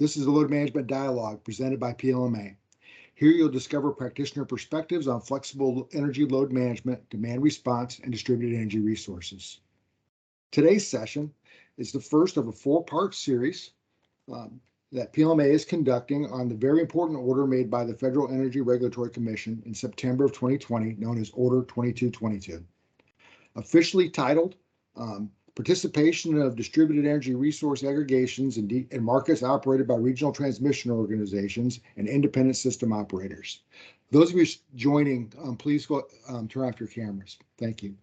This is a load management dialogue presented by PLMA. Here you'll discover practitioner perspectives on flexible energy load management, demand response, and distributed energy resources. Today's session is the first of a four-part series that PLMA is conducting on the very important order made by the Federal Energy Regulatory Commission in September of 2020, known as Order 2222. Officially titled Participation of Distributed Energy Resource Aggregations in Markets Operated by Regional Transmission Organizations and Independent System Operators. Those of you joining, please go turn off your cameras. Thank you.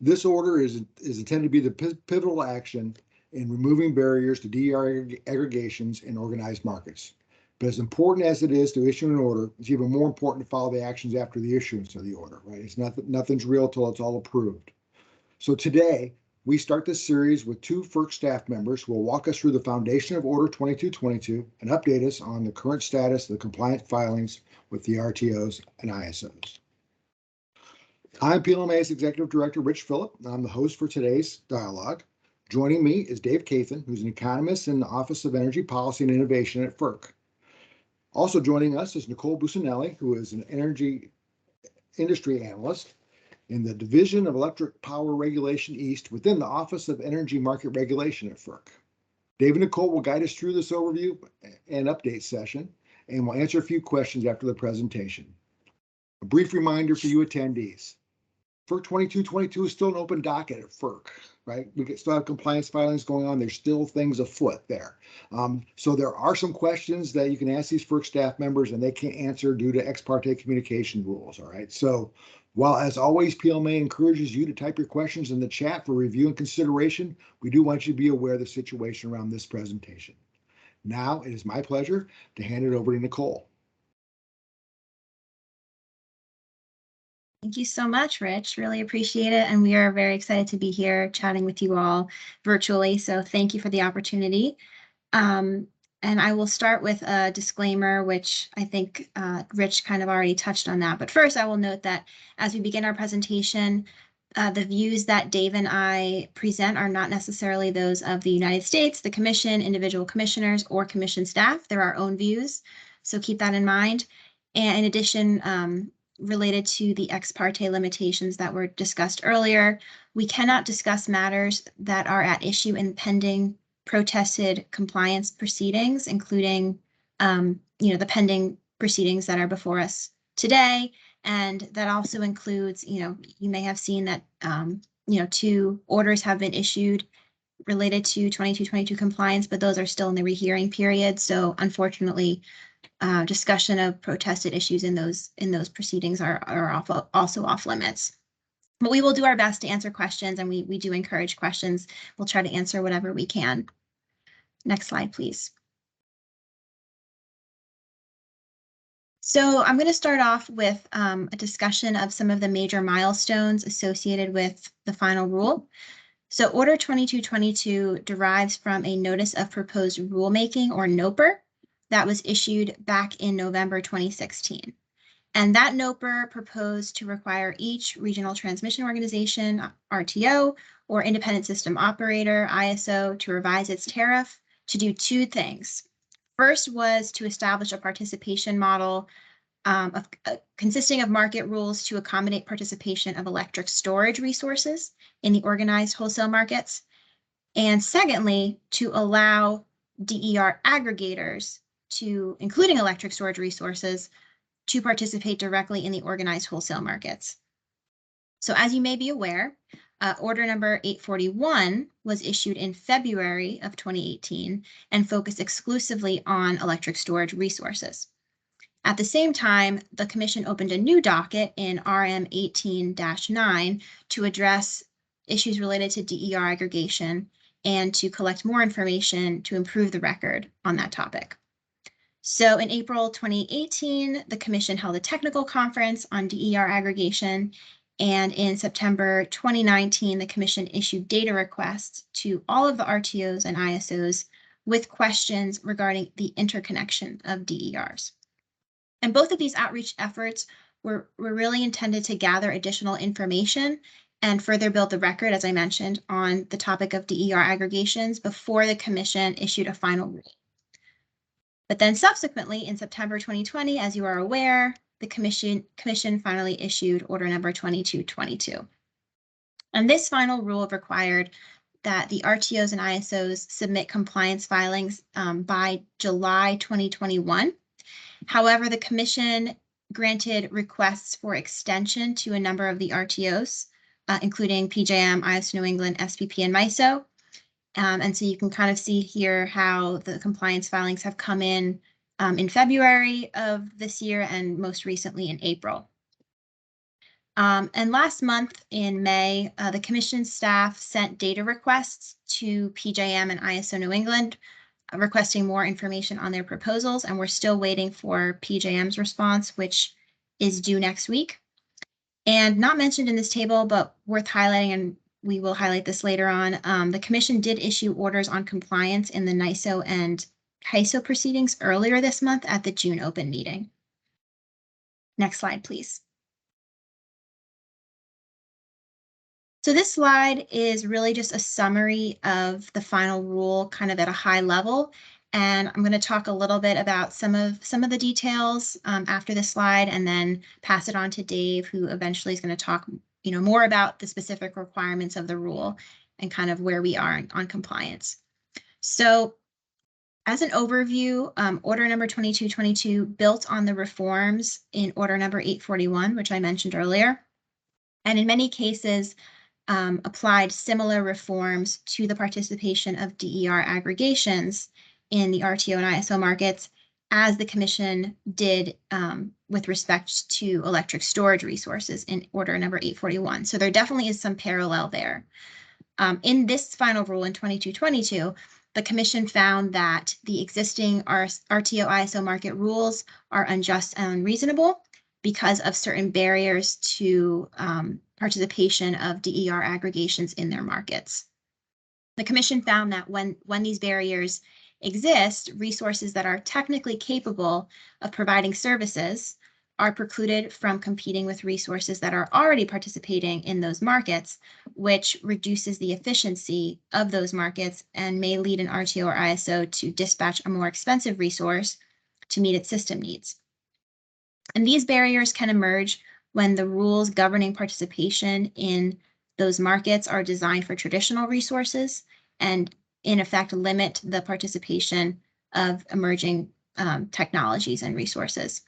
This order is intended to be the pivotal action in removing barriers to DER aggregations in organized markets. But as important as it is to issue an order, it's even more important to follow the actions after the issuance of the order, right? It's nothing's real till it's all approved. So today, we start this series with two FERC staff members who will walk us through the foundation of Order 2222 and update us on the current status of the compliant filings with the RTOs and ISOs. I'm PLMA's Executive Director, Rich Phillip, and I'm the host for today's dialogue. Joining me is Dave Cathan, who's an economist in the Office of Energy Policy and Innovation at FERC. Also joining us is Nicole Bucinelli, who is an energy industry analyst in the Division of Electric Power Regulation East within the Office of Energy Market Regulation at FERC. Dave and Nicole will guide us through this overview and update session, and will answer a few questions after the presentation. A brief reminder for you attendees. FERC 2222 is still an open docket at FERC, right? We still have compliance filings going on. There's still things afoot there. So there are some questions that you can ask these FERC staff members and they can't answer due to ex parte communication rules, all right? So while, as always, PLMA encourages you to type your questions in the chat for review and consideration, we do want you to be aware of the situation around this presentation. Now it is my pleasure to hand it over to Nicole. Thank you so much, Rich. Really appreciate it. And we are very excited to be here chatting with you all virtually. So thank you for the opportunity. And I will start with a disclaimer, which I think Rich kind of already touched on that. But first, I will note that as we begin our presentation, the views that Dave and I present are not necessarily those of the United States, the Commission, individual commissioners, or Commission staff. They're our own views. So keep that in mind. And in addition, related to the ex parte limitations that were discussed earlier, we cannot discuss matters that are at issue in pending protested compliance proceedings, including the pending proceedings that are before us today. And that also includes, you may have seen that, 2 orders have been issued related to 2222 compliance, but those are still in the rehearing period. So unfortunately, discussion of protested issues in those proceedings are also off limits. But we will do our best to answer questions, and we do encourage questions. We'll try to answer whatever we can. Next slide, please. So I'm going to start off with a discussion of some of the major milestones associated with the final rule. So Order 2222 derives from a Notice of Proposed Rulemaking, or NOPR, that was issued back in November 2016. And that NOPR proposed to require each regional transmission organization, RTO, or independent system operator, ISO, to revise its tariff to do 2 things. First was to establish a participation model consisting of market rules to accommodate participation of electric storage resources in the organized wholesale markets. And secondly, to allow DER aggregators, including electric storage resources, to participate directly in the organized wholesale markets. So as you may be aware, Order number 841 was issued in February of 2018 and focused exclusively on electric storage resources. At the same time, the Commission opened a new docket in RM 18-9 to address issues related to DER aggregation and to collect more information to improve the record on that topic. So in April 2018, the Commission held a technical conference on DER aggregation, and in September 2019, the Commission issued data requests to all of the RTOs and ISOs with questions regarding the interconnection of DERs. And both of these outreach efforts were really intended to gather additional information and further build the record, as I mentioned, on the topic of DER aggregations before the Commission issued a final rule. But then subsequently, in September 2020, as you are aware, the Commission finally issued Order number 2222. And this final rule required that the RTOs and ISOs submit compliance filings by July 2021. However, the Commission granted requests for extension to a number of the RTOs, including PJM, ISO New England, SPP, and MISO. And so you can kind of see here how the compliance filings have come in February of this year and most recently in April. And last month in May, the Commission staff sent data requests to PJM and ISO New England, requesting more information on their proposals, and we're still waiting for PJM's response, which is due next week. And not mentioned in this table, but worth highlighting, and we will highlight this later on, the Commission did issue orders on compliance in the NISO and HISO proceedings earlier this month at the June open meeting. Next slide, please. So this slide is really just a summary of the final rule kind of at a high level. And I'm going to talk a little bit about some of the details after this slide, and then pass it on to Dave, who eventually is going to talk more about the specific requirements of the rule and kind of where we are on compliance. So as an overview, Order number 2222 built on the reforms in Order number 841, which I mentioned earlier, and in many cases applied similar reforms to the participation of DER aggregations in the RTO and ISO markets as the Commission did with respect to electric storage resources in Order number 841. So there definitely is some parallel there. In this final rule in 2222, the Commission found that the existing RTO ISO market rules are unjust and unreasonable because of certain barriers to participation of DER aggregations in their markets. The Commission found that when these barriers exist, resources that are technically capable of providing services are precluded from competing with resources that are already participating in those markets, which reduces the efficiency of those markets and may lead an RTO or ISO to dispatch a more expensive resource to meet its system needs. And these barriers can emerge when the rules governing participation in those markets are designed for traditional resources and in effect limit the participation of emerging technologies and resources.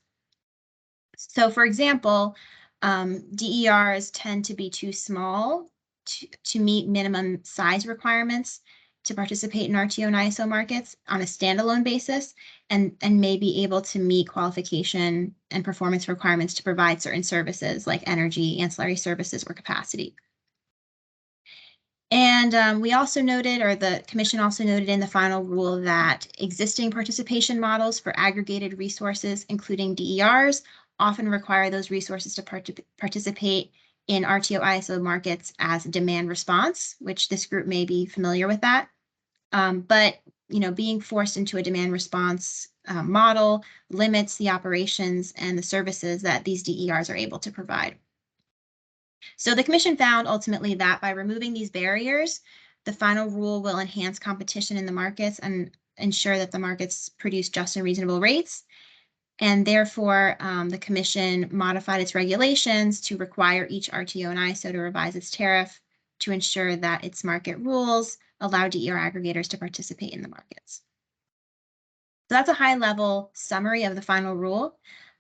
So for example, DERs tend to be too small to meet minimum size requirements to participate in RTO and ISO markets on a standalone basis, and may be able to meet qualification and performance requirements to provide certain services like energy, ancillary services, or capacity. And we also noted, or the Commission also noted in the final rule, that existing participation models for aggregated resources, including DERs, often require those resources to participate in RTO ISO markets as demand response, which this group may be familiar with that. But being forced into a demand response model limits the operations and the services that these DERs are able to provide. So the Commission found ultimately that by removing these barriers, the final rule will enhance competition in the markets and ensure that the markets produce just and reasonable rates. And therefore, the Commission modified its regulations to require each RTO and ISO to revise its tariff to ensure that its market rules allow DER aggregators to participate in the markets. So that's a high-level summary of the final rule.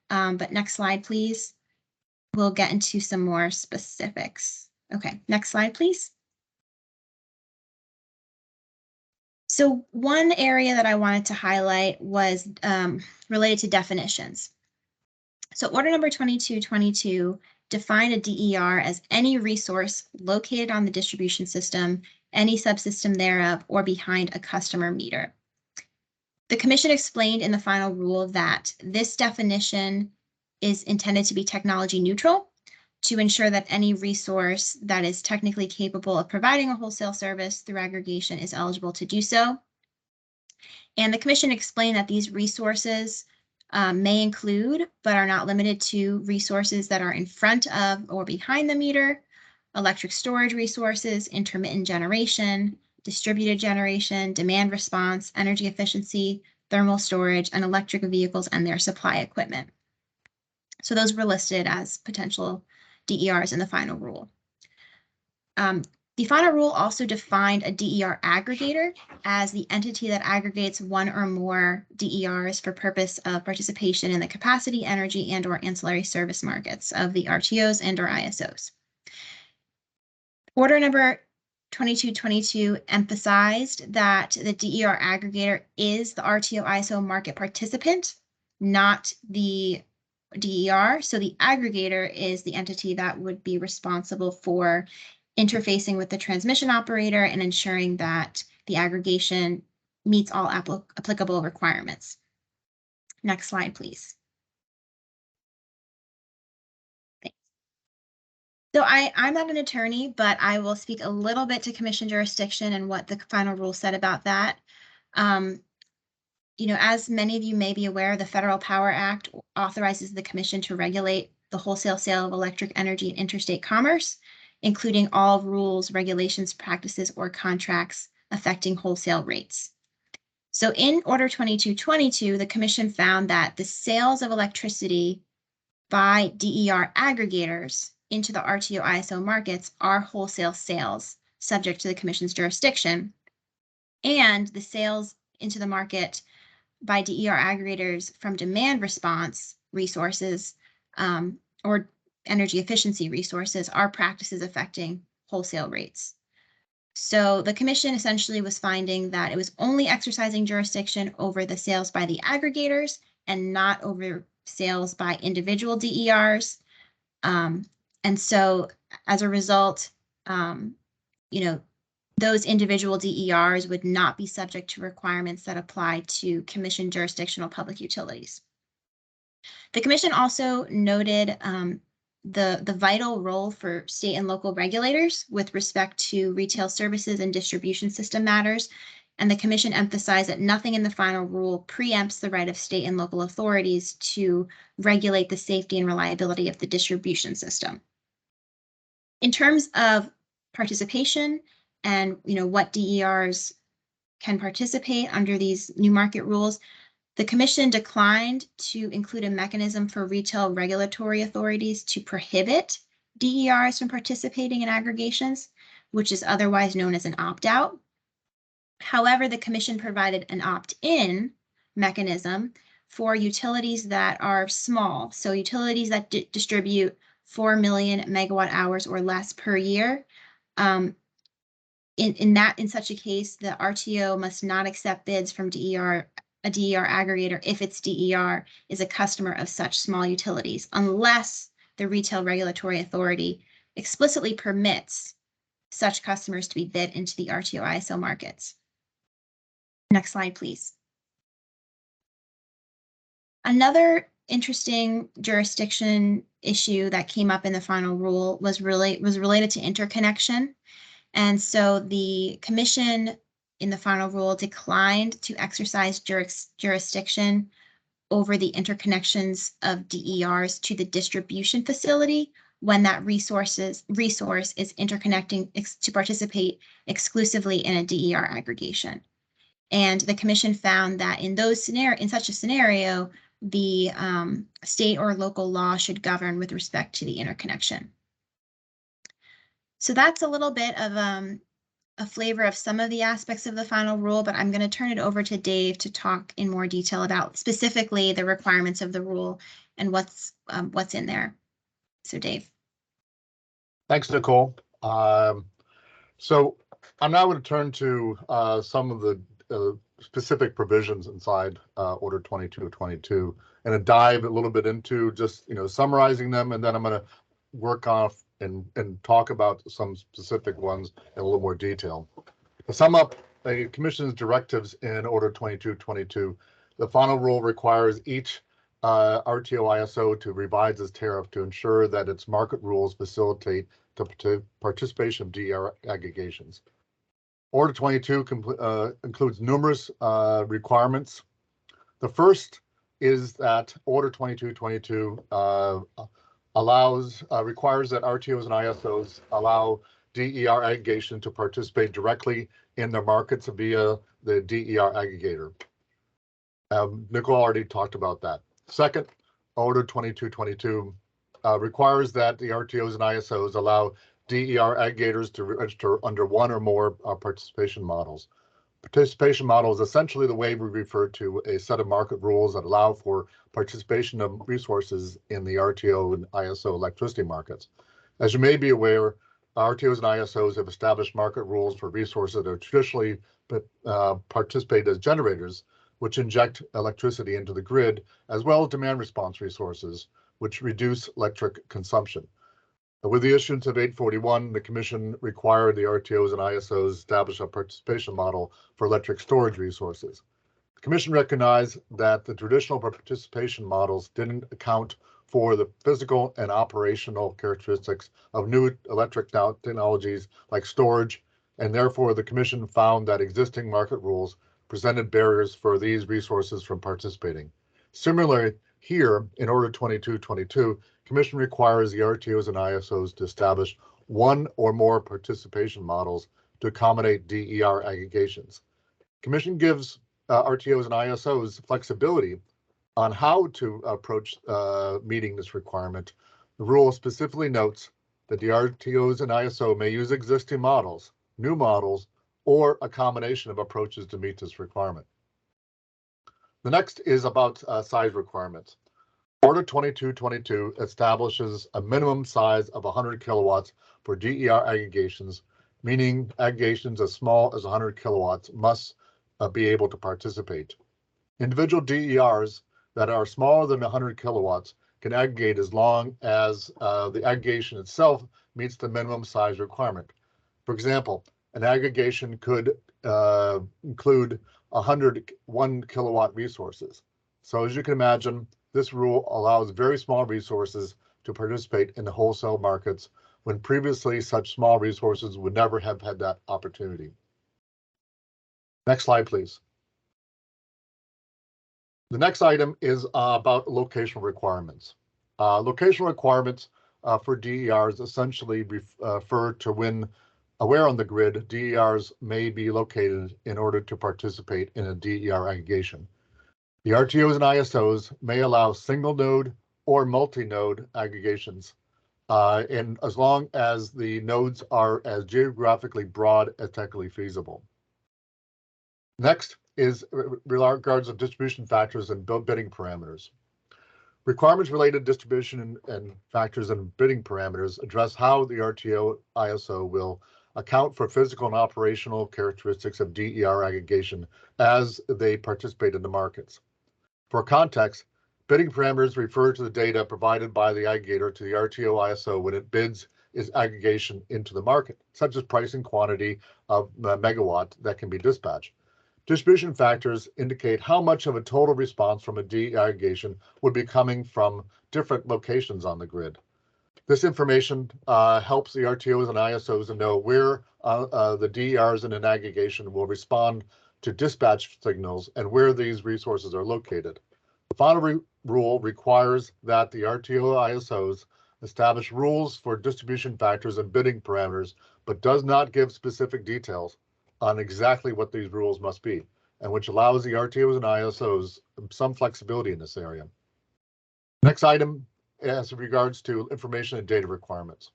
But next slide, please. We'll get into some more specifics. Okay, next slide, please. So one area that I wanted to highlight was related to definitions. So Order number 2222 defined a DER as any resource located on the distribution system, any subsystem thereof, or behind a customer meter. The Commission explained in the final rule that this definition is intended to be technology neutral to ensure that any resource that is technically capable of providing a wholesale service through aggregation is eligible to do so. And the Commission explained that these resources may include, but are not limited to, resources that are in front of or behind the meter, electric storage resources, intermittent generation, distributed generation, demand response, energy efficiency, thermal storage, and electric vehicles and their supply equipment. So those were listed as potential DERs in the final rule. The final rule also defined a DER aggregator as the entity that aggregates one or more DERs for purpose of participation in the capacity, energy, and or ancillary service markets of the RTOs and or ISOs. Order number 2222 emphasized that the DER aggregator is the RTO ISO market participant, not the DER. So the aggregator is the entity that would be responsible for interfacing with the transmission operator and ensuring that the aggregation meets all applicable requirements. Next slide, please. Thanks. So I'm not an attorney, but I will speak a little bit to commission jurisdiction and what the final rule said about that. As many of you may be aware, the Federal Power Act authorizes the commission to regulate the wholesale sale of electric energy and interstate commerce, including all rules, regulations, practices, or contracts affecting wholesale rates. So in Order 2222, the Commission found that the sales of electricity by DER aggregators into the RTO ISO markets are wholesale sales subject to the Commission's jurisdiction, and the sales into the market by DER aggregators from demand response resources or energy efficiency resources are practices affecting wholesale rates. So the Commission essentially was finding that it was only exercising jurisdiction over the sales by the aggregators and not over sales by individual DERs. And so as a result, those individual DERs would not be subject to requirements that apply to Commission jurisdictional public utilities. The Commission also noted the vital role for state and local regulators with respect to retail services and distribution system matters, and the Commission emphasized that nothing in the final rule preempts the right of state and local authorities to regulate the safety and reliability of the distribution system. In terms of participation and what DERs can participate under these new market rules, the Commission declined to include a mechanism for retail regulatory authorities to prohibit DERs from participating in aggregations, which is otherwise known as an opt-out. However, the Commission provided an opt-in mechanism for utilities that are small, so utilities that distribute 4 million megawatt hours or less per year. In such a case, the RTO must not accept bids from a DER aggregator if its DER is a customer of such small utilities, unless the retail regulatory authority explicitly permits such customers to be bid into the RTO ISO markets. Next slide, please. Another interesting jurisdiction issue that came up in the final rule was related to interconnection. And so the Commission in the final rule declined to exercise jurisdiction over the interconnections of DERs to the distribution facility when that resource is interconnecting to participate exclusively in a DER aggregation. And the Commission found that in such a scenario, the state or local law should govern with respect to the interconnection. So that's a little bit of a flavor of some of the aspects of the final rule, but I'm going to turn it over to Dave to talk in more detail about specifically the requirements of the rule and what's in there. So Dave. Thanks, Nicole. So I'm now going to turn to some of the specific provisions inside Order 2222 and a dive a little bit into just summarizing them, and then I'm going to work off and talk about some specific ones in a little more detail. To sum up the Commission's directives in Order 2222, the final rule requires each RTO ISO to revise its tariff to ensure that its market rules facilitate the participation of DER aggregations. Order 22 includes numerous requirements. The first is that Order 2222 requires that RTOs and ISOs allow DER aggregation to participate directly in their markets via the DER aggregator. Nicole already talked about that. Second, Order 2222 requires that the RTOs and ISOs allow DER aggregators to register under one or more participation models. Participation model is essentially the way we refer to a set of market rules that allow for participation of resources in the RTO and ISO electricity markets. As you may be aware, RTOs and ISOs have established market rules for resources that are traditionally participate as generators, which inject electricity into the grid, as well as demand response resources, which reduce electric consumption. With the issuance of 841, the Commission required the RTOs and ISOs establish a participation model for electric storage resources. The Commission recognized that the traditional participation models didn't account for the physical and operational characteristics of new electric technologies like storage, and therefore the Commission found that existing market rules presented barriers for these resources from participating. Similarly, here in Order 2222, Commission requires the RTOs and ISOs to establish one or more participation models to accommodate DER aggregations. Commission gives RTOs and ISOs flexibility on how to approach meeting this requirement. The rule specifically notes that the RTOs and ISO may use existing models, new models, or a combination of approaches to meet this requirement. The next is about size requirements. Order 2222 establishes a minimum size of 100 kilowatts for DER aggregations, meaning aggregations as small as 100 kilowatts must be able to participate. Individual DERs that are smaller than 100 kilowatts can aggregate as long as the aggregation itself meets the minimum size requirement. For example, an aggregation could include 101 kilowatt resources. So as you can imagine, this rule allows very small resources to participate in the wholesale markets when previously such small resources would never have had that opportunity. Next slide, please. The next item is about locational requirements. Locational requirements for DERs essentially refer to where on the grid DERs may be located in order to participate in a DER aggregation. The RTOs and ISOs may allow single node or multi-node aggregations, and as long as the nodes are as geographically broad as technically feasible. Next is regards of distribution factors and bidding parameters. Requirements related to distribution and factors and bidding parameters address how the RTO ISO will account for physical and operational characteristics of DER aggregation as they participate in the markets. For context, bidding parameters refer to the data provided by the aggregator to the RTO ISO when it bids its aggregation into the market, such as price and quantity of megawatt that can be dispatched. Distribution factors indicate how much of a total response from a DER aggregation would be coming from different locations on the grid. This information helps the RTOs and ISOs to know where the DERs in an aggregation will respond to dispatch signals and where these resources are located. The final rule requires that the RTO ISOs establish rules for distribution factors and bidding parameters, but does not give specific details on exactly what these rules must be, and which allows the RTOs and ISOs some flexibility in this area. Next item as regards to information and data requirements.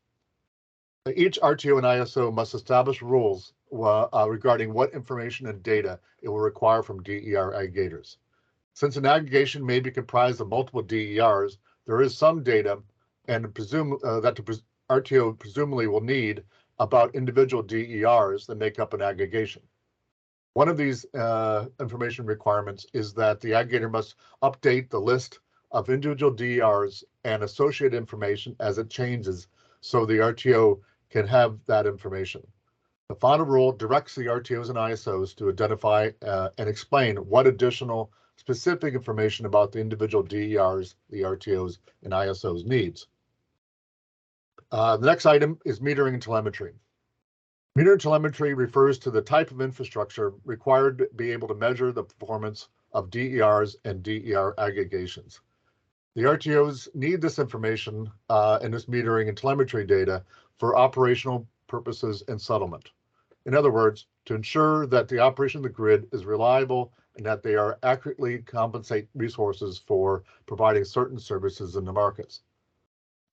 Each RTO and ISO must establish rules regarding what information and data it will require from DER aggregators. Since an aggregation may be comprised of multiple DERs, there is some data and that the RTO presumably will need about individual DERs that make up an aggregation. One of these information requirements is that the aggregator must update the list of individual DERs and associated information as it changes so the RTO can have that information. The final rule directs the RTOs and ISOs to identify and explain what additional specific information about the individual DERs the RTOs and ISOs needs. The next item is metering and telemetry. Meter telemetry refers to the type of infrastructure required to be able to measure the performance of DERs and DER aggregations. The RTOs need this information and this metering and telemetry data for operational purposes and settlement. In other words, to ensure that the operation of the grid is reliable and that they are accurately compensate resources for providing certain services in the markets.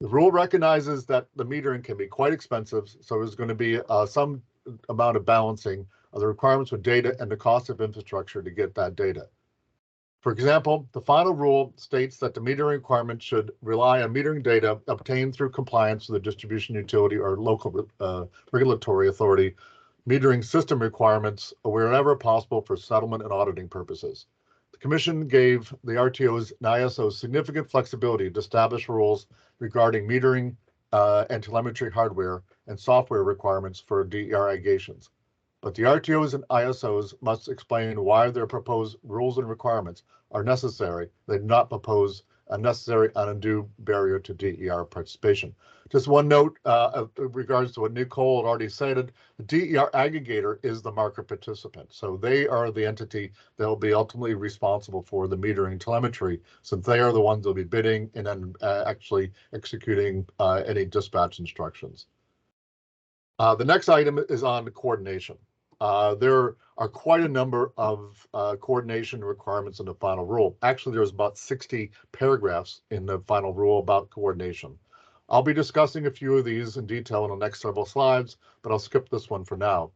The rule recognizes that the metering can be quite expensive, so there's going to be some amount of balancing of the requirements with data and the cost of infrastructure to get that data. For example, the final rule states that the metering requirement should rely on metering data obtained through compliance with the distribution utility or local regulatory authority metering system requirements wherever possible for settlement and auditing purposes. The Commission gave the RTOs and ISOs significant flexibility to establish rules regarding metering and telemetry hardware and software requirements for DER aggregations. But the RTOs and ISOs must explain why their proposed rules and requirements are necessary. They do not propose a necessary and undue barrier to DER participation. Just one note in regards to what Nicole had already stated, the DER aggregator is the market participant. So they are the entity that will be ultimately responsible for the metering telemetry, since they are the ones that will be bidding and then actually executing any dispatch instructions. The next item is on coordination. There are quite a number of coordination requirements in the final rule. Actually, there's about 60 paragraphs in the final rule about coordination. I'll be discussing a few of these in detail in the next several slides, but I'll skip this one for now.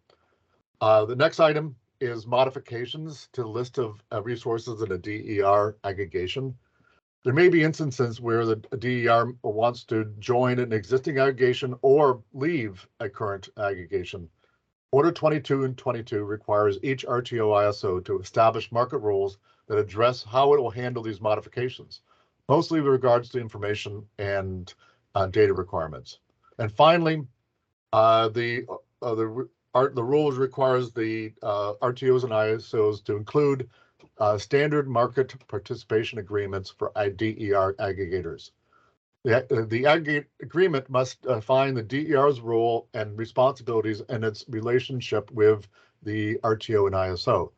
The next item is modifications to the list of resources in a DER aggregation. There may be instances where the DER wants to join an existing aggregation or leave a current aggregation. Order 22 and 22 requires each RTO ISO to establish market rules that address how it will handle these modifications, mostly with regards to information and data requirements. And finally, the rules requires the RTOs and ISOs to include standard market participation agreements for DER aggregators. The aggregate agreement must define the DER's role and responsibilities and its relationship with the RTO and ISO.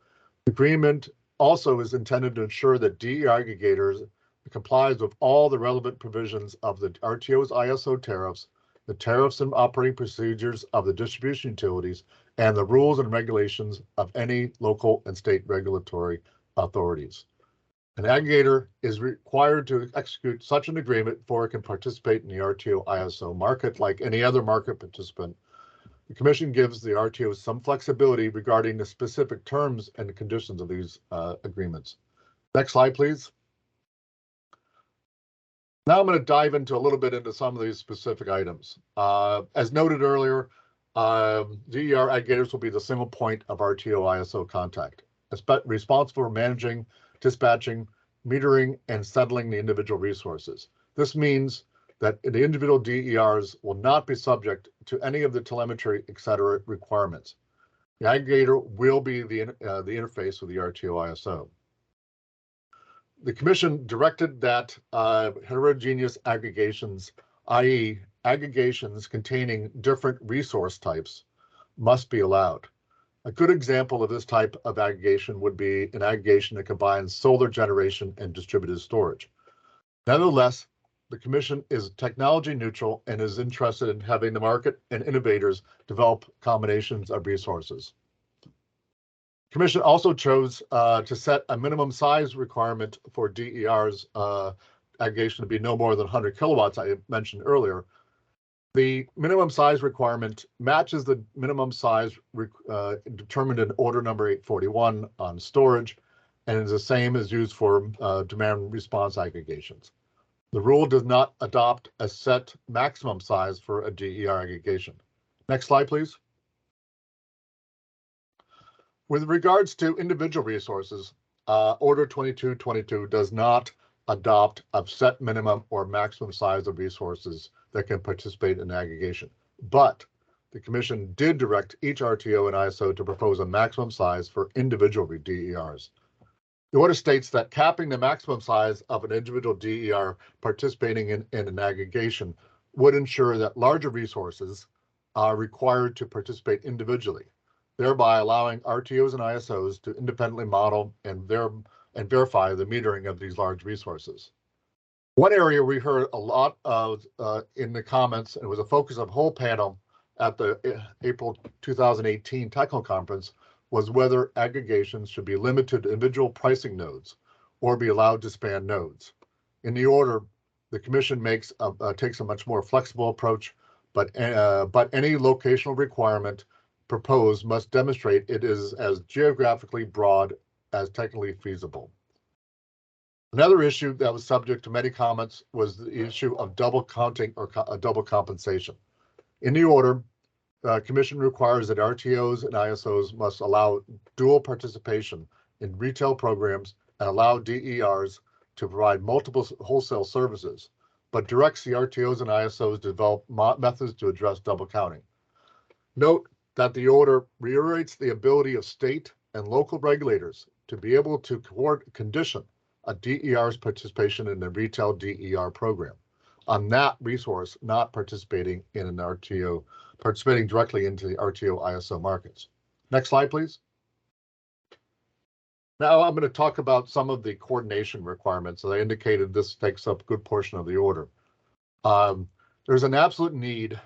The agreement also is intended to ensure that DER aggregators complies with all the relevant provisions of the RTO's ISO tariffs, the tariffs and operating procedures of the distribution utilities, and the rules and regulations of any local and state regulatory authorities. An aggregator is required to execute such an agreement before it can participate in the RTO ISO market like any other market participant. The Commission gives the RTOs some flexibility regarding the specific terms and conditions of these agreements. Next slide, please. Now I'm going to dive into a little bit into some of these specific items. As noted earlier, DER aggregators will be the single point of RTO ISO contact, responsible for managing, dispatching, metering, and settling the individual resources. This means that the individual DERs will not be subject to any of the telemetry, etc. requirements. The aggregator will be the interface with the RTO ISO. The Commission directed that heterogeneous aggregations, i.e. aggregations containing different resource types, must be allowed. A good example of this type of aggregation would be an aggregation that combines solar generation and distributed storage. Nevertheless, the Commission is technology neutral and is interested in having the market and innovators develop combinations of resources. The Commission also chose to set a minimum size requirement for DER's aggregation to be no more than 100 kilowatts, I mentioned earlier. The minimum size requirement matches the minimum size determined in Order number 841 on storage, and is the same as used for demand response aggregations. The rule does not adopt a set maximum size for a DER aggregation. Next slide, please. With regards to individual resources, Order 2222 does not adopt a set minimum or maximum size of resources that can participate in aggregation. But the Commission did direct each RTO and ISO to propose a maximum size for individual DERs. The order states that capping the maximum size of an individual DER participating in an aggregation would ensure that larger resources are required to participate individually, thereby allowing RTOs and ISOs to independently model and verify the metering of these large resources. One area we heard a lot of in the comments, and it was a focus of whole panel at the April 2018 technical conference, was whether aggregations should be limited to individual pricing nodes or be allowed to span nodes. In the order, the Commission takes a much more flexible approach, but any locational requirement proposed must demonstrate it is as geographically broad as technically feasible. Another issue that was subject to many comments was the issue of double counting or double compensation. In the order, Commission requires that RTOs and ISOs must allow dual participation in retail programs and allow DERs to provide multiple wholesale services, but directs the RTOs and ISOs to develop methods to address double counting. Note that the order reiterates the ability of state and local regulators to be able to condition a DER's participation in the retail DER program on that resource not participating in an RTO, participating directly into the RTO ISO markets. Next slide, please. Now I'm going to talk about some of the coordination requirements. As I indicated, this takes up a good portion of the order. There's an absolute need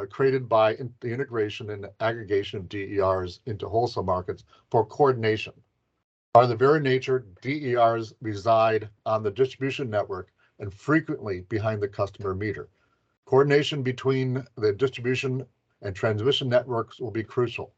created by the integration and aggregation of DERs into wholesale markets for coordination. By their very nature, DERs reside on the distribution network and frequently behind the customer meter. Coordination between the distribution and transmission networks will be crucial.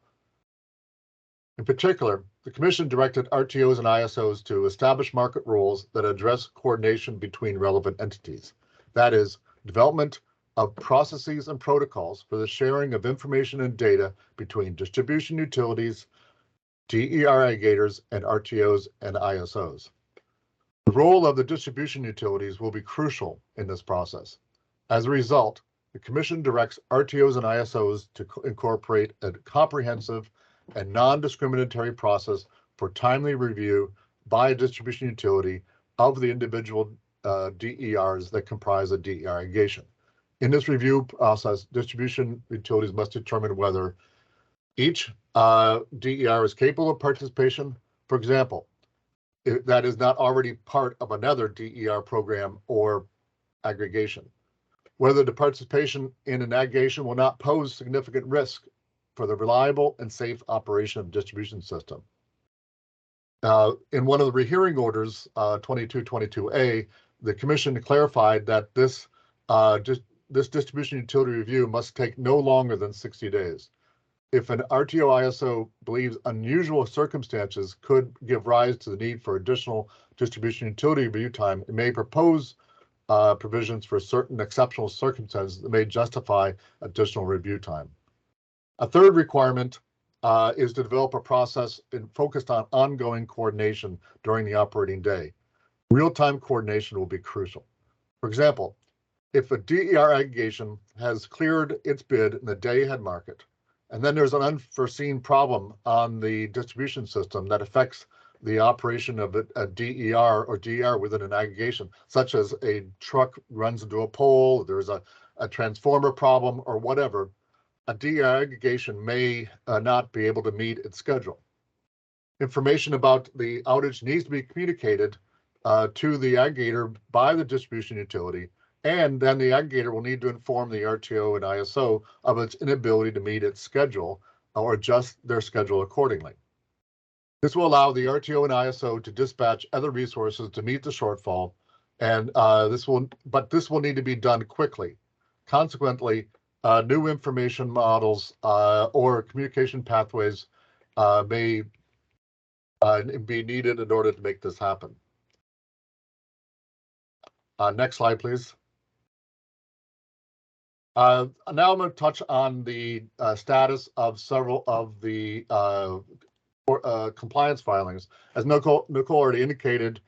In particular, the Commission directed RTOs and ISOs to establish market rules that address coordination between relevant entities. That is, development of processes and protocols for the sharing of information and data between distribution utilities, DER aggregators, and RTOs and ISOs. The role of the distribution utilities will be crucial in this process. As a result, the Commission directs RTOs and ISOs to incorporate a comprehensive and non-discriminatory process for timely review by a distribution utility of the individual DERs that comprise a DER aggregation. In this review process, distribution utilities must determine whether each DER is capable of participation. For example, if that is not already part of another DER program or aggregation. Whether the participation in an aggregation will not pose significant risk for the reliable and safe operation of the distribution system. In one of the rehearing orders, 2222A, the Commission clarified that this distribution utility review must take no longer than 60 days. If an RTO ISO believes unusual circumstances could give rise to the need for additional distribution utility review time, it may propose provisions for certain exceptional circumstances that may justify additional review time. A third requirement is to develop a process focused on ongoing coordination during the operating day. Real-time coordination will be crucial. For example, if a DER aggregation has cleared its bid in the day-ahead market, and then there's an unforeseen problem on the distribution system that affects the operation of a DER or DER within an aggregation, such as a truck runs into a pole, there's a transformer problem or whatever, a DER aggregation may not be able to meet its schedule. Information about the outage needs to be communicated to the aggregator by the distribution utility, and then the aggregator will need to inform the RTO and ISO of its inability to meet its schedule or adjust their schedule accordingly. This will allow the RTO and ISO to dispatch other resources to meet the shortfall, and this will need to be done quickly. Consequently, new information models or communication pathways may be needed in order to make this happen. Next slide, please. Now I'm going to touch on the status of several of the compliance filings. As Nicole already indicated,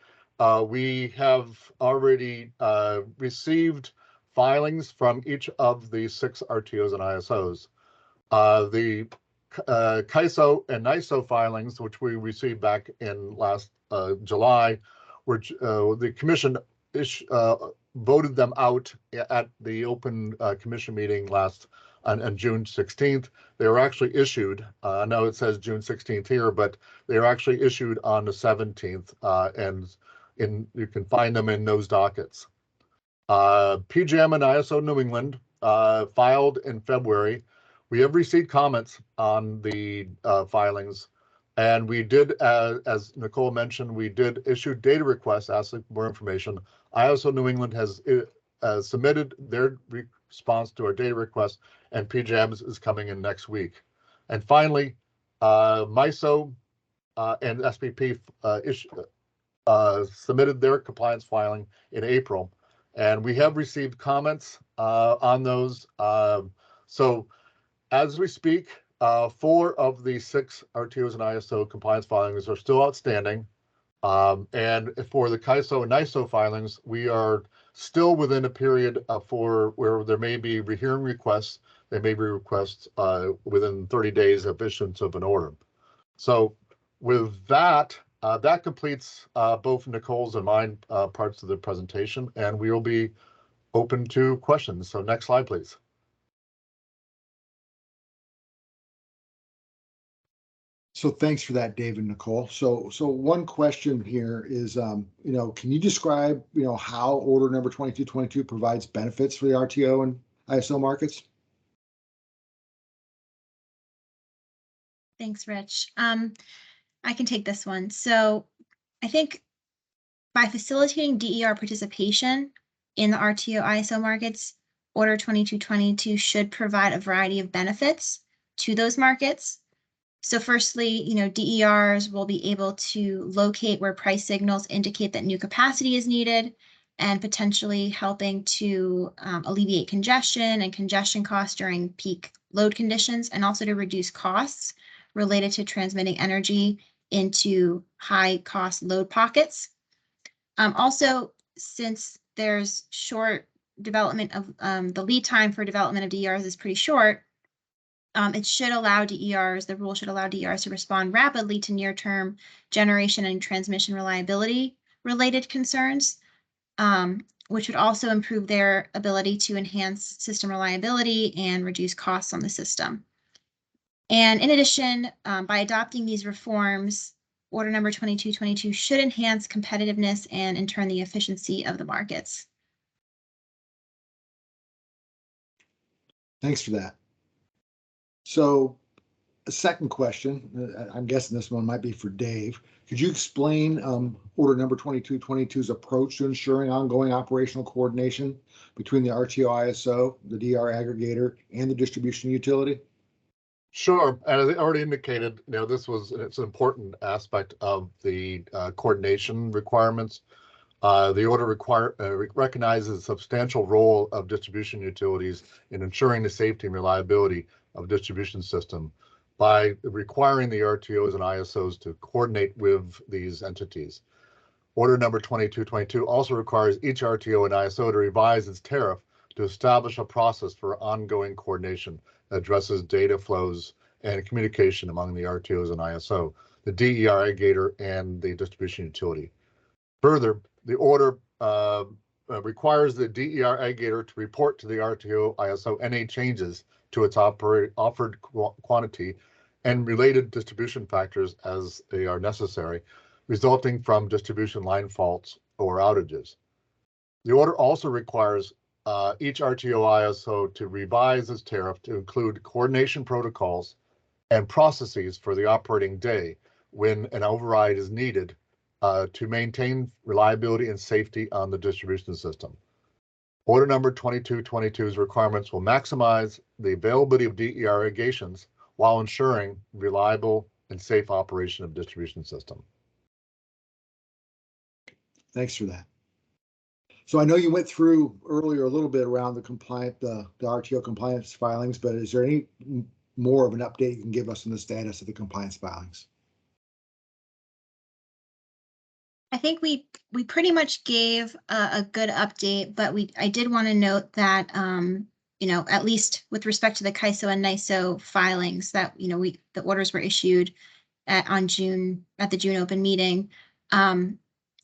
we have already received filings from each of the 6 RTOs and ISOs. The CAISO and NISO filings, which we received back in last July, were the Commission voted them out at the open commission meeting on June 16th. They were actually issued, I know it says June 16th here, but they were actually issued on the 17th, and You can find them in those dockets. PJM and ISO New England filed in February. We have received comments on the filings, and we did, as Nicole mentioned, we did issue data requests asking for more information. ISO New England has submitted their response to our data request, and PJM is coming in next week. And finally, MISO and SPP submitted their compliance filing in April, and we have received comments on those. So as we speak, 4 of the 6 RTOs and ISO compliance filings are still outstanding. And for the CAISO and NISO filings, we are still within a period for where there may be rehearing requests. There may be requests within 30 days of issuance of an order. So with that, that completes both Nicole's and mine parts of the presentation, and we will be open to questions. So next slide, please. So thanks for that, Dave and Nicole. So one question here is, can you describe, how Order Number 2222 provides benefits for the RTO and ISO markets? Thanks, Rich. I can take this one. So I think by facilitating DER participation in the RTO ISO markets, Order 2222 should provide a variety of benefits to those markets. So firstly, DERs will be able to locate where price signals indicate that new capacity is needed, and potentially helping to alleviate congestion and congestion costs during peak load conditions, and also to reduce costs related to transmitting energy into high cost load pockets. Also, since there's short development of the lead time for development of DERs is pretty short, it should allow DERs, the rule should allow DERs to respond rapidly to near-term generation and transmission reliability related concerns, which would also improve their ability to enhance system reliability and reduce costs on the system. And in addition, by adopting these reforms, Order Number 2222 should enhance competitiveness and in turn the efficiency of the markets. Thanks for that. So a second question, I'm guessing this one might be for Dave. Could you explain Order Number 2222's approach to ensuring ongoing operational coordination between the RTO ISO, the DR aggregator, and the distribution utility? Sure, as I already indicated, it's an important aspect of the coordination requirements. The order recognizes the substantial role of distribution utilities in ensuring the safety and reliability of distribution system by requiring the RTOs and ISOs to coordinate with these entities. Order Number 2222 also requires each RTO and ISO to revise its tariff to establish a process for ongoing coordination that addresses data flows and communication among the RTOs and ISO, the DER aggregator, and the distribution utility. Further, the order requires the DER aggregator to report to the RTO ISO any changes to its offered quantity and related distribution factors as they are necessary, resulting from distribution line faults or outages. The order also requires each RTO ISO to revise its tariff to include coordination protocols and processes for the operating day when an override is needed to maintain reliability and safety on the distribution system. Order Number 2222's requirements will maximize the availability of DER aggregations while ensuring reliable and safe operation of distribution system. Thanks for that. So I know you went through earlier a little bit around the RTO compliance filings, but is there any more of an update you can give us on the status of the compliance filings? I think we pretty much gave a good update, but I did want to note that at least with respect to the CAISO and NISO filings that the orders were issued at the June open meeting.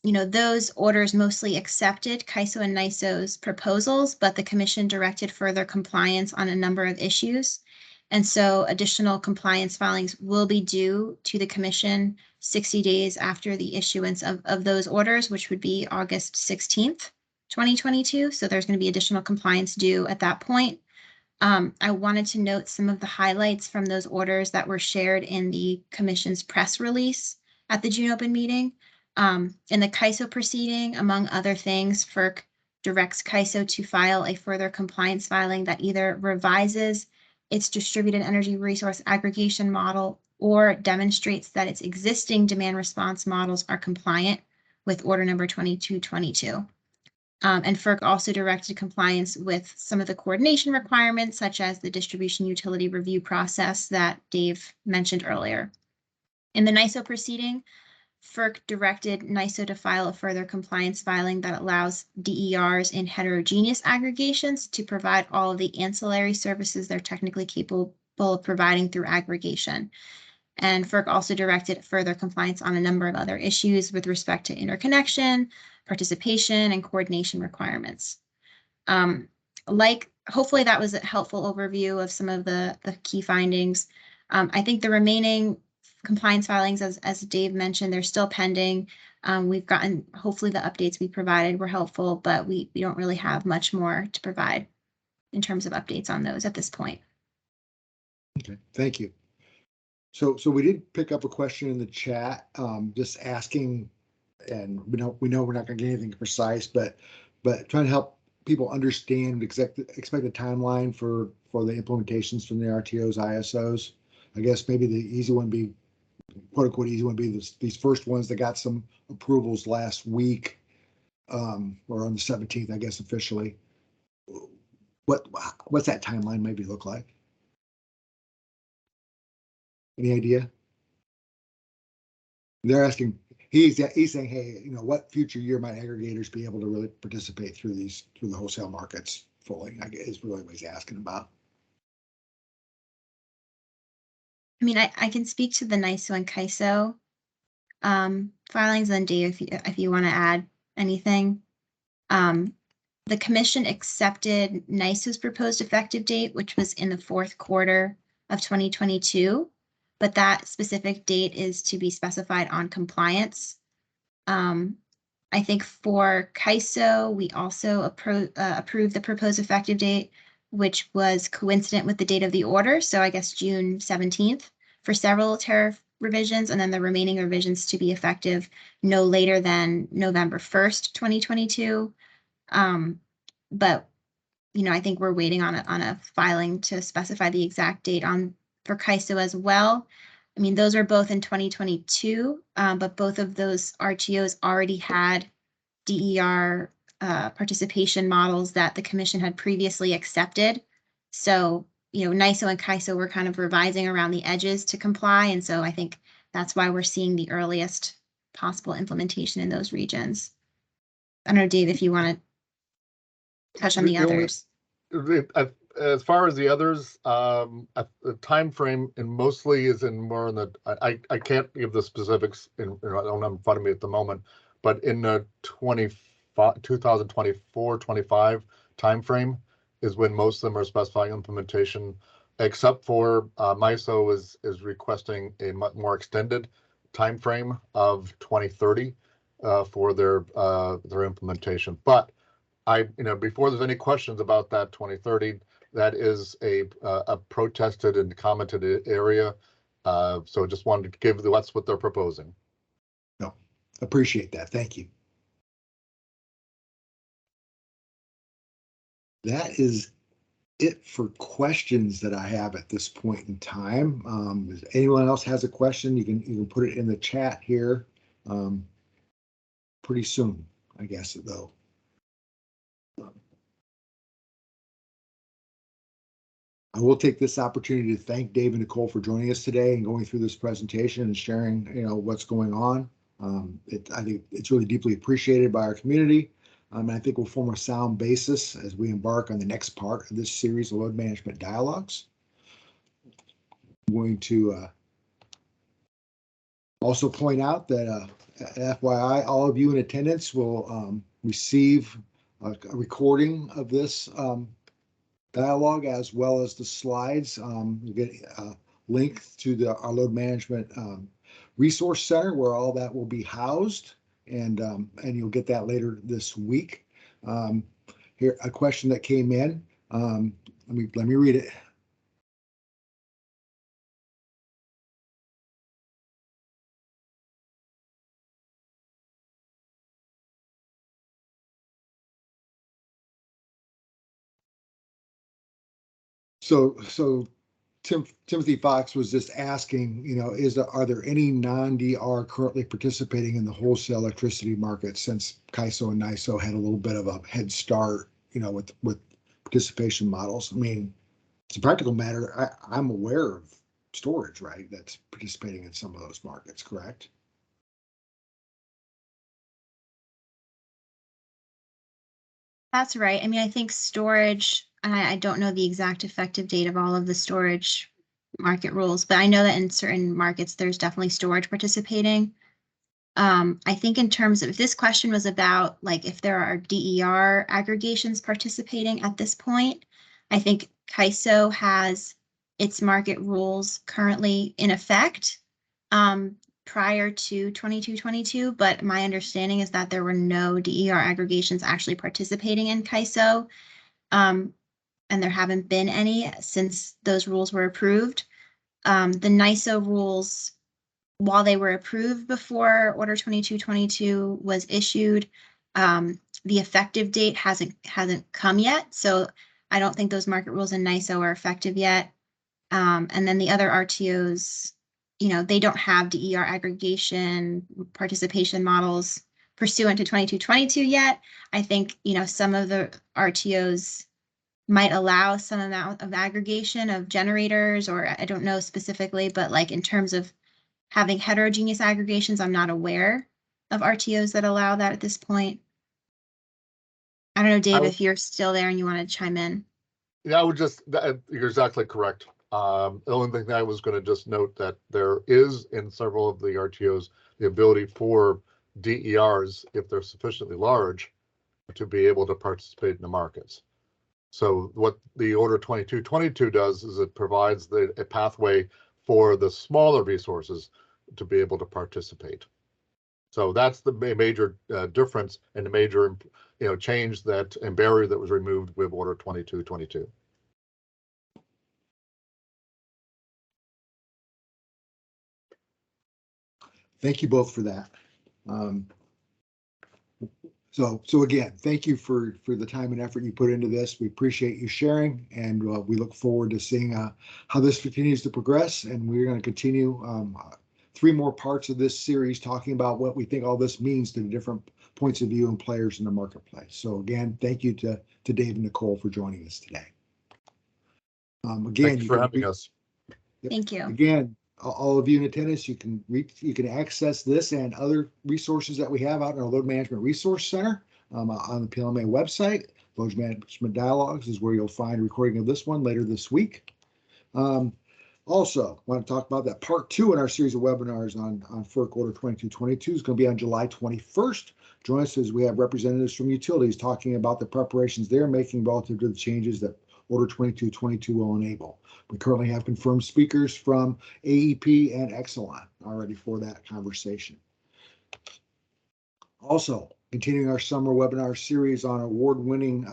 Those orders mostly accepted CAISO and NISO's proposals, but the Commission directed further compliance on a number of issues. And so additional compliance filings will be due to the commission 60 days after the issuance of those orders, which would be August 16th, 2022. So there's going to be additional compliance due at that point. I wanted to note some of the highlights from those orders that were shared in the commission's press release at the June open meeting. In the CAISO proceeding, among other things, FERC directs CAISO to file a further compliance filing that either revises its distributed energy resource aggregation model or demonstrates that its existing demand response models are compliant with order number 2222. And FERC also directed compliance with some of the coordination requirements, such as the distribution utility review process that Dave mentioned earlier. In the NYISO proceeding, FERC directed NYISO to file a further compliance filing that allows DERs in heterogeneous aggregations to provide all of the ancillary services they're technically capable of providing through aggregation. And FERC also directed further compliance on a number of other issues with respect to interconnection, participation, and coordination requirements. Hopefully that was a helpful overview of some of the key findings. I think the remaining compliance filings, as Dave mentioned, they're still pending. We've gotten, hopefully the updates we provided were helpful, but we don't really have much more to provide in terms of updates on those at this point. Okay, thank you. So we did pick up a question in the chat, just asking, and we know we're not going to get anything precise, but trying to help people understand expected timeline for the implementations from the RTOs, ISOs. I guess maybe the easy one be, quote unquote, easy one be these first ones that got some approvals last week, or on the 17th, I guess officially. What's that timeline maybe look like? Any idea? They're asking, he's saying, hey, what future year might aggregators be able to really participate through the wholesale markets fully? I guess is really what he's asking about. I mean, I can speak to the NYISO and CAISO filings, and Dave, if you want to add anything. The commission accepted NYISO's proposed effective date, which was in the fourth quarter of 2022. But that specific date is to be specified on compliance. I think for CAISO, we also approved the proposed effective date, which was coincident with the date of the order. So I guess June 17th for several tariff revisions, and then the remaining revisions to be effective no later than November 1st, 2022. But, I think we're waiting on a filing to specify the exact date for CAISO as well. I mean, those are both in 2022, but both of those RTOs already had DER participation models that the commission had previously accepted. So, NYISO and CAISO were kind of revising around the edges to comply. And so I think that's why we're seeing the earliest possible implementation in those regions. I don't know, Dave, if you want to touch on the others. As far as the others, the time frame and mostly is in more in the. I can't give the specifics. I don't have in front of me at the moment, but in the 2024-25 time frame is when most of them are specifying implementation, except for MISO is requesting a much more extended time frame of 2030 for their implementation. But before there's any questions about that 2030. That is a protested and commented area. So just wanted to give that's what they're proposing. No, appreciate that. Thank you. That is it for questions that I have at this point in time. If anyone else has a question, you can put it in the chat here pretty soon, I guess, though. I will take this opportunity to thank Dave and Nicole for joining us today and going through this presentation and sharing, what's going on. I think it's really deeply appreciated by our community. And I think will form a sound basis as we embark on the next part of this series of load management dialogues. I'm going to also point out that FYI, all of you in attendance will receive a recording of this dialogue as well as the slides. You get a link to our load management resource center where all that will be housed, and you'll get that later this week. Here, a question that came in. Let me read it. So Timothy Fox was just asking, are there any non-DR currently participating in the wholesale electricity market, since CAISO and NYISO had a little bit of a head start, with participation models? I mean, it's a practical matter. I'm aware of storage, right, that's participating in some of those markets, correct? That's right. I mean, I think storage, I don't know the exact effective date of all of the storage market rules, but I know that in certain markets, there's definitely storage participating. I think in terms of, if this question was about like if there are DER aggregations participating at this point, I think CAISO has its market rules currently in effect prior to 2222, but my understanding is that there were no DER aggregations actually participating in CAISO, and there haven't been any since those rules were approved. The NYISO rules, while they were approved before Order 2222 was issued, the effective date hasn't come yet. So I don't think those market rules in NYISO are effective yet. And then the other RTOs, they don't have DER aggregation participation models pursuant to 2222 yet. I think, some of the RTOs might allow some amount of aggregation of generators, or I don't know specifically, but like in terms of having heterogeneous aggregations, I'm not aware of RTOs that allow that at this point. I don't know, Dave, if you're still there and you want to chime in. Yeah, you're exactly correct. The only thing that I was going to just note that there is in several of the RTOs the ability for DERs, if they're sufficiently large, to be able to participate in the markets. So what the Order 2222 does is it provides a pathway for the smaller resources to be able to participate. So that's the major difference and the major change and barrier that was removed with Order 2222. Thank you both for that. So again, thank you for the time and effort you put into this. We appreciate you sharing, and we look forward to seeing how this continues to progress. And we're going to continue 3 more parts of this series talking about what we think all this means to the different points of view and players in the marketplace. So again, thank you to Dave and Nicole for joining us today. Again, thanks for having us. Thank you. Again, all of you in attendance, you can access this and other resources that we have out in our Load Management Resource Center on the PLMA website. Load Management Dialogues is where you'll find a recording of this one later this week. Also, want to talk about that part 2 in our series of webinars on FERC Order 2222 is going to be on July 21st. Join us as we have representatives from utilities talking about the preparations they're making relative to the changes that Order 2222 will enable. We currently have confirmed speakers from AEP and Exelon already for that conversation. Also, continuing our summer webinar series on award-winning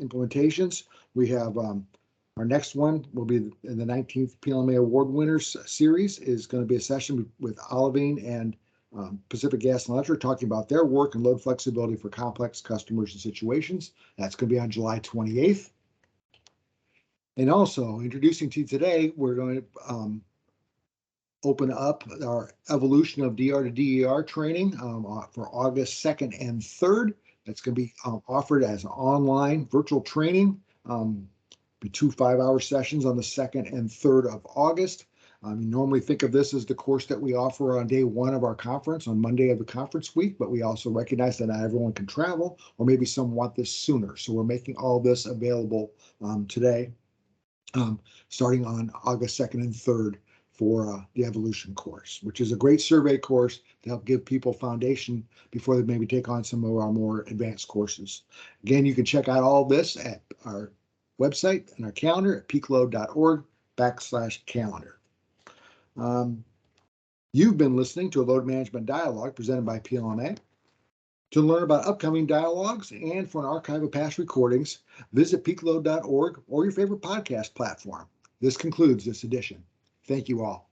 implementations, we have our next one will be in the 19th PLMA Award Winners series. Is going to be a session with Olivine and Pacific Gas and Electric talking about their work and load flexibility for complex customers and situations. That's going to be on July 28th. And also introducing to you today, we're going to open up our evolution of DR to DER training for August 2nd and 3rd. That's going to be offered as online virtual training. Be 2 5-hour sessions on the 2nd and 3rd of August. You normally think of this as the course that we offer on day 1 of our conference, on Monday of the conference week, but we also recognize that not everyone can travel, or maybe some want this sooner. So we're making all this available today. Starting on August 2nd and 3rd for the Evolution course, which is a great survey course to help give people foundation before they maybe take on some of our more advanced courses. Again, you can check out all this at our website and our calendar at peakload.org/calendar. You've been listening to a load management dialogue presented by PLMA. To learn about upcoming dialogues and for an archive of past recordings, visit peakload.org or your favorite podcast platform. This concludes this edition. Thank you all.